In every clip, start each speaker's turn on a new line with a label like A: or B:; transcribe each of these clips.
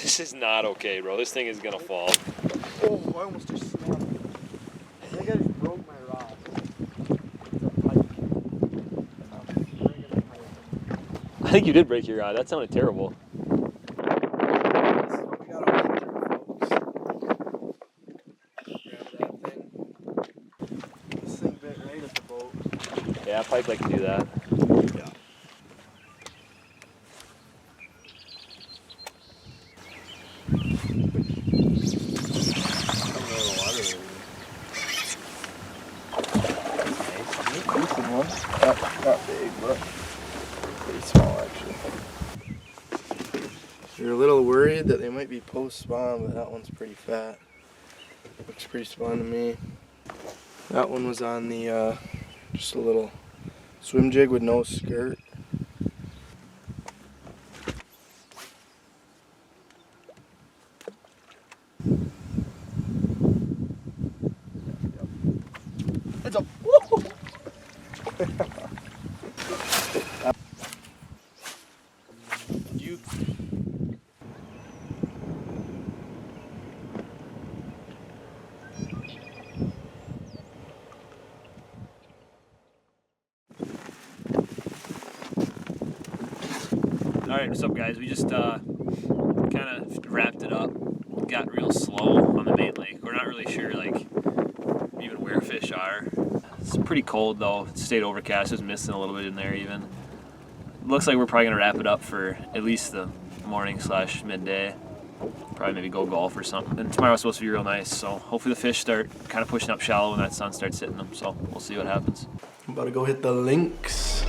A: This is not okay, bro. This thing is gonna fall.
B: Oh, I almost just snapped. I think I just broke my rod.
A: I think you did break your rod. That sounded terrible.
B: This thing bit right at the boat.
A: Yeah, Pike like to do that.
B: Yeah. Decent one. Not big, but pretty small actually. You're a little worried that they might be post spawn, but that one's pretty fat. Looks pretty spawn to me. That one was on the just a little swim jig with no skirt. It's a you.
A: Alright, what's up guys? We just kind of wrapped it up. Got real slow on the main lake. We're not really sure like even where fish are. It's pretty cold though. It stayed overcast. It was missing a little bit in there even. Looks like we're probably gonna wrap it up for at least the morning / midday. Probably maybe go golf or something. And tomorrow's supposed to be real nice, so hopefully the fish start kind of pushing up shallow when that sun starts hitting them. So we'll see what happens.
B: I'm about to go hit the links.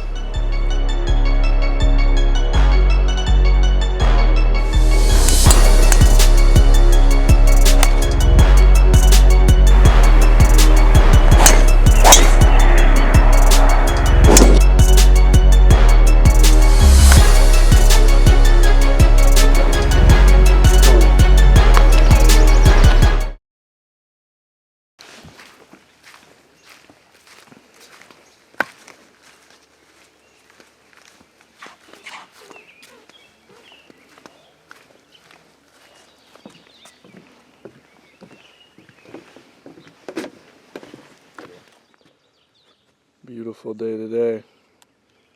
B: Beautiful day today.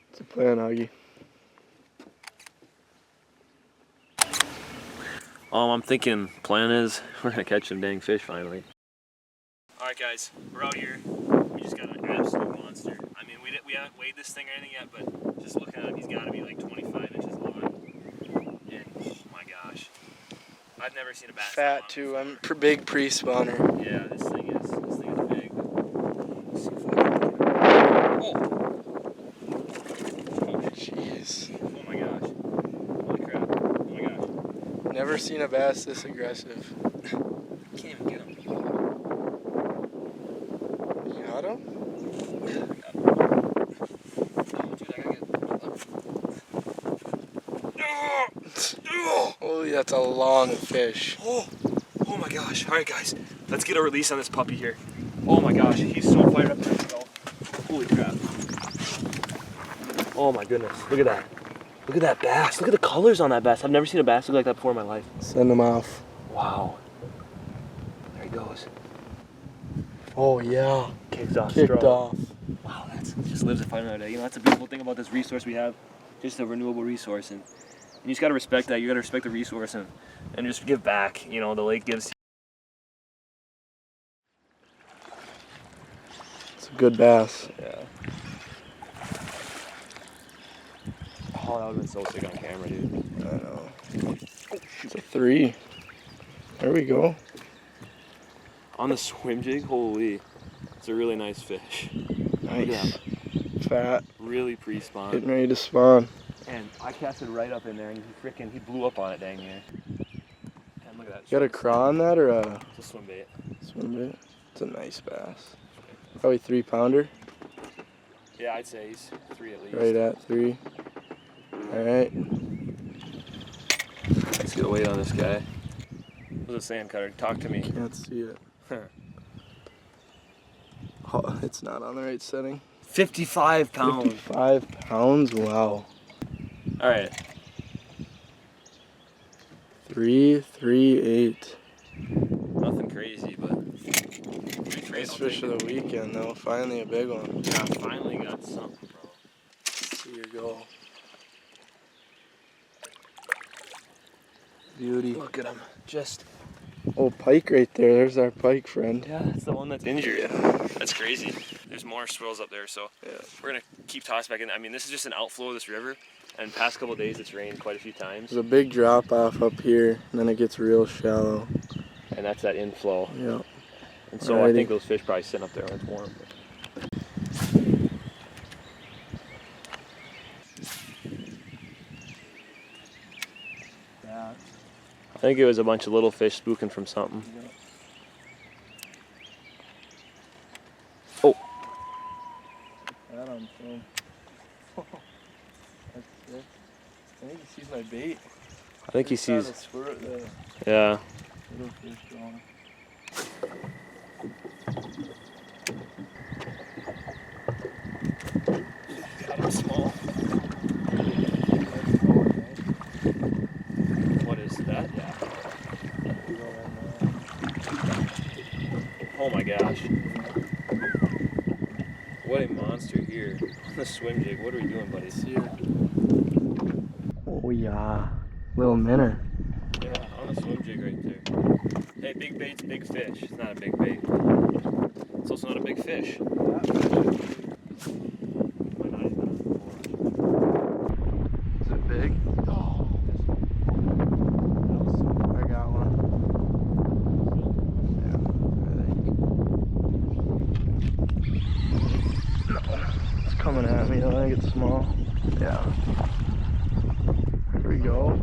B: What's the plan, Augie?
A: I'm thinking plan is we're gonna catch some dang fish finally. Alright guys, we're out here. We just got an absolute monster. I mean, we haven't weighed this thing or anything yet, but just looking at him, he's gotta be like 25 inches long. And oh my gosh. I've never seen a bass that
B: Fat too.
A: long
B: I'm
A: before.
B: big pre-spawner.
A: Yeah, this thing is big. Let's see if I can...
B: Jeez.
A: Oh my gosh. Holy crap. Oh my gosh.
B: Never seen a bass this aggressive.
A: Can't even get him.
B: You got him? Holy, that's a long fish.
A: Oh my gosh. Alright guys, let's get a release on this puppy here. Oh my gosh, he's so fired up. Holy crap. Oh my goodness, look at that. Look at that bass. Look at the colors on that bass. I've never seen a bass look like that before in my life.
B: Send him off.
A: Wow. There he goes.
B: Oh yeah.
A: Kicked off.
B: Kicked off.
A: Wow, just lives to fight another day. You know, that's a beautiful thing about this resource we have. Just a renewable resource. And you just got to respect that. You got to respect the resource and just give back. You know, the lake gives.
B: It's a good bass.
A: Yeah. Oh, that would have been so sick on camera, dude.
B: I know. It's a 3. There we go.
A: On the swim jig, holy. It's a really nice fish.
B: Nice. Fat.
A: Really pre-spawn.
B: Getting ready to spawn.
A: And I casted right up in there and he blew up on it dang near. And look at that.
B: You got a craw on that or a
A: It's a swim bait.
B: swim bait? It's a nice bass. Probably 3-pounder.
A: Yeah, I'd say he's 3 at least.
B: Right at 3. Alright.
A: Let's get a weight on this guy. What's a sand cutter? Talk to me.
B: Can't see it. Oh, it's not on the right setting.
A: 55 pounds.
B: 55 pounds? Wow.
A: Alright.
B: 338.
A: Nothing crazy, but
B: Nice fish of the weekend though. Finally a big one.
A: yeah, finally got something, bro.
B: See you go. Beauty.
A: Look at him, just.
B: Oh, pike right there. There's our pike friend.
A: Yeah, that's the one that's injured. That's crazy. There's more swirls up there, so we're gonna keep tossing back in. I mean, this is just an outflow of this river, and past couple of days it's rained quite a few times.
B: There's a big drop off up here, and then it gets real shallow.
A: And that's that inflow.
B: Yeah.
A: And so I think those fish probably sitting up there when it's warm.
B: Yeah.
A: I think it was a bunch of little fish spooking from something. Oh.
B: That on film. That's sick. I think he sees my bait.
A: I think he sees.
B: The
A: Yeah.
B: little fish going.
A: Got him small. What is that? Yeah. Oh my gosh. What a monster here. The swim jig. What are we doing, buddy?
B: Here. Oh yeah. Little minnow.
A: Yeah, on the swim jig right there. Hey, big bait's big fish. It's not a big bait. It's also not a big fish.
B: Is it big? Oh. I got one. Yeah, I think. No, it's coming at me. I think it's small. Yeah. Here we go.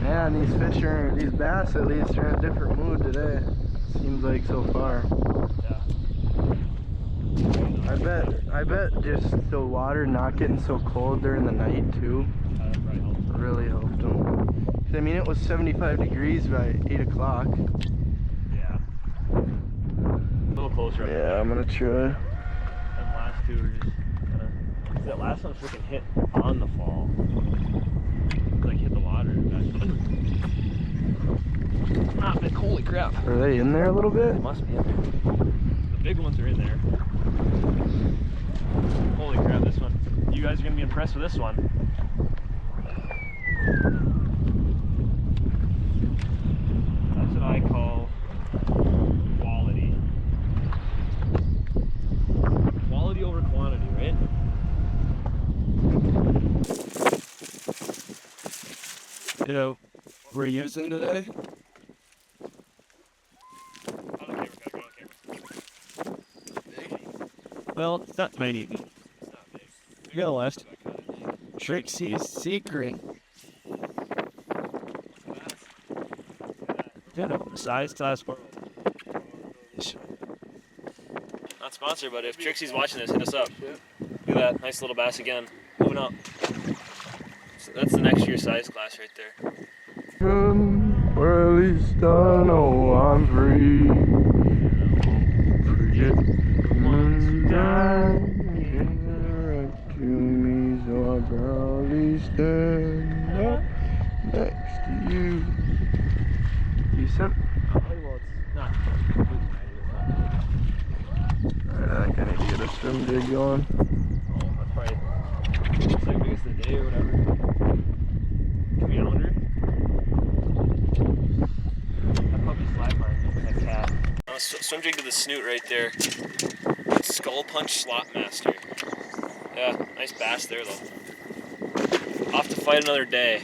B: Man, these fish are, these bass at least are in a different mood today. Seems like so far.
A: Yeah.
B: I bet just the water not getting so cold during the night too really helped them. I mean, it was 75 degrees by 8 o'clock.
A: Yeah. A little closer up.
B: Yeah, I'm gonna try.
A: And the last two are just kind of. That last one freaking hit on the fall. Like hit the water. Ah, big, holy crap.
B: Are they in there a little bit?
A: They must be in there. The big ones are in there. Holy crap, this one. You guys are going to be impressed with this one. That's what I call quality. Quality over quantity, right?
C: You know, we're using today. Well, it's not many. You got a list. Trixie's secret. Size class.
A: Not sponsored, but if Trixie's watching this, hit us up. Look at that, nice little bass again. Moving up. So that's the next year's size class right there.
B: Or at least I know I'm free. Forget ones who died. Right to me, so I'll probably stand up next to you. Decent.
A: Well, it's not completely
B: Alright, I think I need to get a swim jig going.
A: Oh, that's probably looks like biggest of the day or whatever. Can we under? That puppy's flag line, that cat. Swim jig to the snoot right there. Skull Punch Slot Master. Yeah, nice bass there though. Off to fight another day.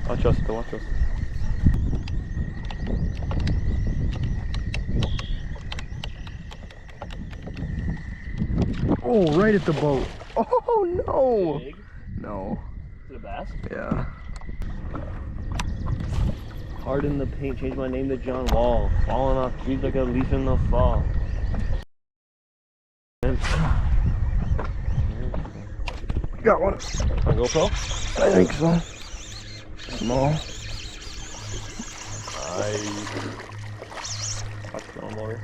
A: Watch us, watch us.
B: Oh, right at the boat. Oh no!
A: Big?
B: No.
A: Is it a bass?
B: Yeah.
A: Hard in the paint, change my name to John Wall. Falling off trees like a leaf in the fall.
B: Got one.
C: On GoPro?
B: I think so. Small.
C: Watch the motor.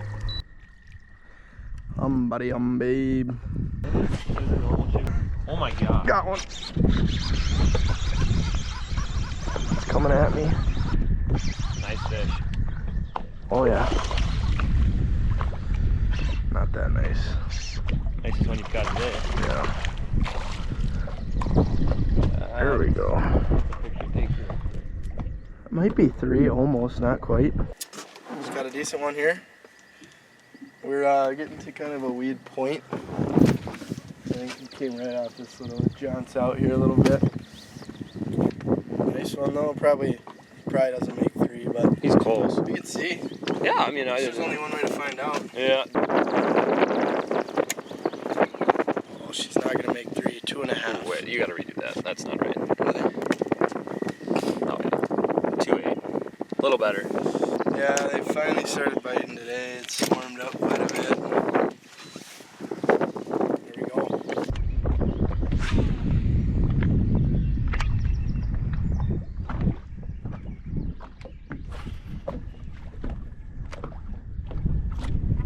B: Buddy, babe.
C: Oh my god.
B: Got one. It's coming at me.
C: Nice fish.
B: Oh yeah. Not that nice.
C: Nicest one you've got today.
B: Yeah. There we go. Might be 3 almost, not quite. Just got a decent one here. We're getting to kind of a weed point. I think he came right off this little jounce out here a little bit. Nice one though. Probably doesn't make 3, but
C: He's close.
B: we can see.
C: Yeah, I mean,
B: There's only one way to find out.
C: Yeah.
B: Oh, she's not gonna make 3. 2.5.
C: Wait, you gotta redo that. That's not right.
B: Really?
C: Oh yeah. 2.8. A little better.
B: Yeah, they finally started biting today. It's warmed up quite a bit. Here we go.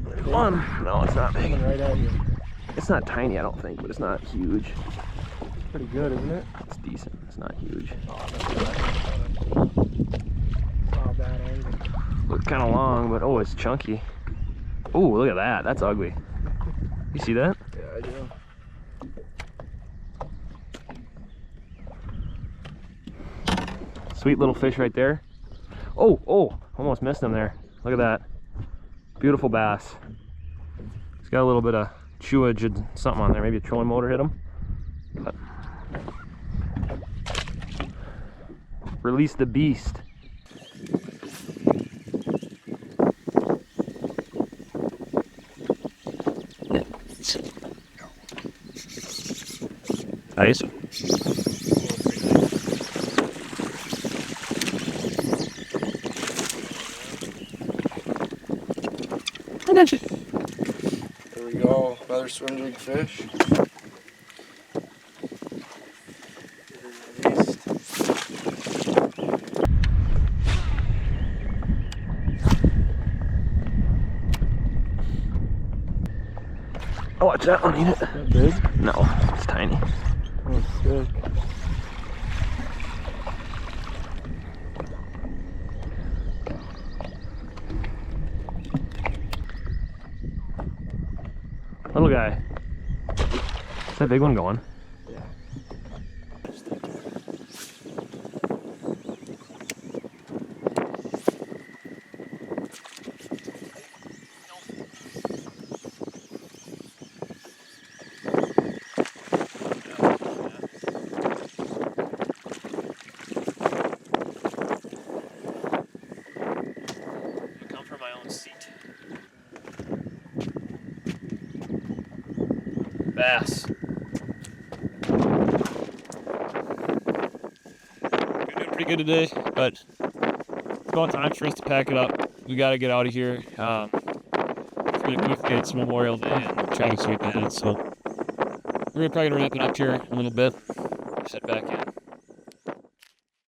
B: There's one.
C: No, it's not big.
B: Coming right at you.
C: It's not tiny, I don't think, but it's not huge.
B: Pretty good, isn't it?
C: It's decent. It's not huge.
B: Oh, bad angle.
C: Looks kind of long, but oh, it's chunky. Oh, look at that. That's ugly. You see that?
B: Yeah, I do.
C: Sweet little fish right there. Oh, almost missed him there. Look at that. Beautiful bass. He's got a little bit of chewage and something on there. Maybe a trolling motor hit him. But release the beast. Nice.
B: There we go. Another swim jig fish.
C: Oh, watch that one, eat it.
B: That big?
C: No, it's tiny.
B: Oh, sick.
C: Little guy. Is that big one going?
B: Yeah.
C: Come from my own seat. Bass. We're doing pretty good today, but it's about time for us to pack it up. We got to get out of here. It's been a quick day. It's Memorial Day and Travis weekend, so we're probably gonna wrap it up here in a little bit. Set back in.